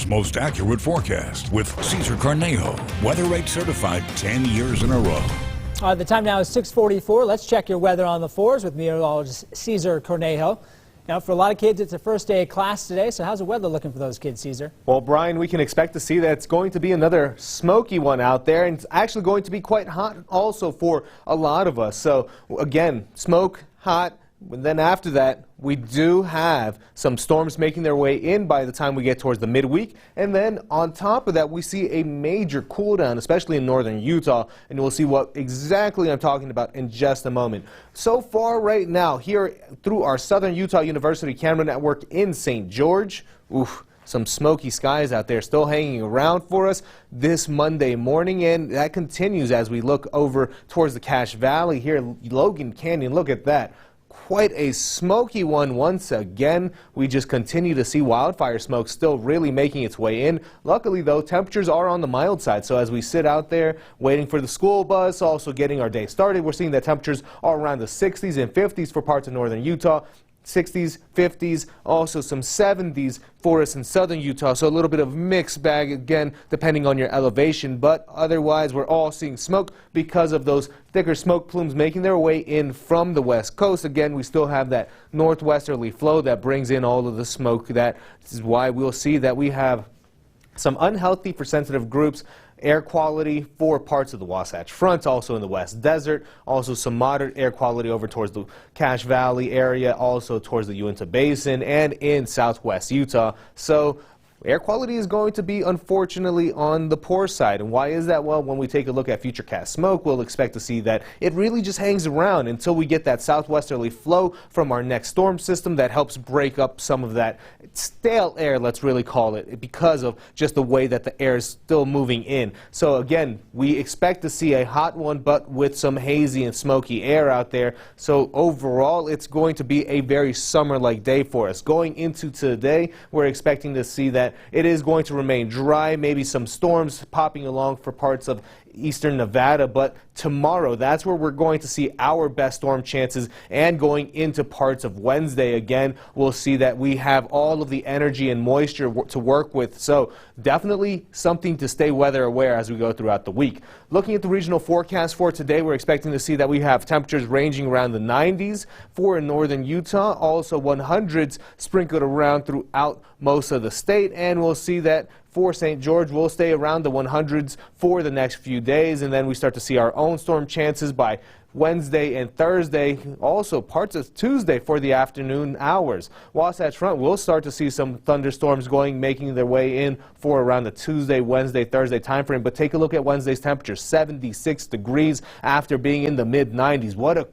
Most accurate forecast with Cesar Cornejo, weather rate certified 10 years in a row. The time now is 6:44. Let's check your weather on the fours with meteorologist Cesar Cornejo. Now, for a lot of kids, it's the first day of class today, so how's the weather looking for those kids, Cesar? Well, Brian, we can expect to see that it's going to be another smoky one out there, and it's actually going to be quite hot also for a lot of us. So, again, smoke, hot. And then after that, we do have some storms making their way in by the time we get towards the midweek. And then on top of that, we see a major cool down, especially in northern Utah. And we'll see what exactly I'm talking about in just a moment. So far right now, here through our Southern Utah University camera network in St. George, some smoky skies out there still hanging around for us this Monday morning, and that continues as we look over towards the Cache Valley here, Logan Canyon. Look at that. Quite a smoky one once again. We just continue to see wildfire smoke still really making its way in. Luckily, though, temperatures are on the mild side. So as we sit out there waiting for the school bus, also getting our day started, we're seeing that temperatures are around the 60s and 50s for parts of northern Utah. 60s, 50s, also some 70s for us in southern Utah. So a little bit of mixed bag again, depending on your elevation. But otherwise, we're all seeing smoke because of those thicker smoke plumes making their way in from the west coast. Again, we still have that northwesterly flow that brings in all of the smoke. That is why we'll see that we have some unhealthy for sensitive groups air quality for parts of the Wasatch Front, also in the West Desert, also some moderate air quality over towards the Cache Valley area, also towards the Uinta Basin and in southwest Utah. So air quality is going to be, unfortunately, on the poor side. And why is that? Well, when we take a look at FUTURECAST smoke, we'll expect to see that it really just hangs around until we get that southwesterly flow from our next storm system that helps break up some of that stale air, let's really call it, because of just the way that the air is still moving in. So again, we expect to see a hot one, but with some hazy and smoky air out there. So overall, it's going to be a very summer-like day for us. Going into today, we're expecting to see that it is going to remain dry, maybe some storms popping along for parts of eastern Nevada, but tomorrow, that's where we're going to see our best storm chances, and going into parts of Wednesday again, we'll see that we have all of the energy and moisture to work with. So definitely something to stay weather aware as we go throughout the week. Looking at the regional forecast for today, we're expecting to see that we have temperatures ranging around the 90s for northern Utah, also 100s sprinkled around throughout most of the state, and we'll see that for St. George, we'll stay around the 100s for the next few days, and then we start to see our own storm chances by Wednesday and Thursday, also parts of Tuesday for the afternoon hours. Wasatch Front, we'll start to see some thunderstorms making their way in for around the Tuesday, Wednesday, Thursday time frame. But take a look at Wednesday's temperature, 76 degrees after being in the mid-90s. What a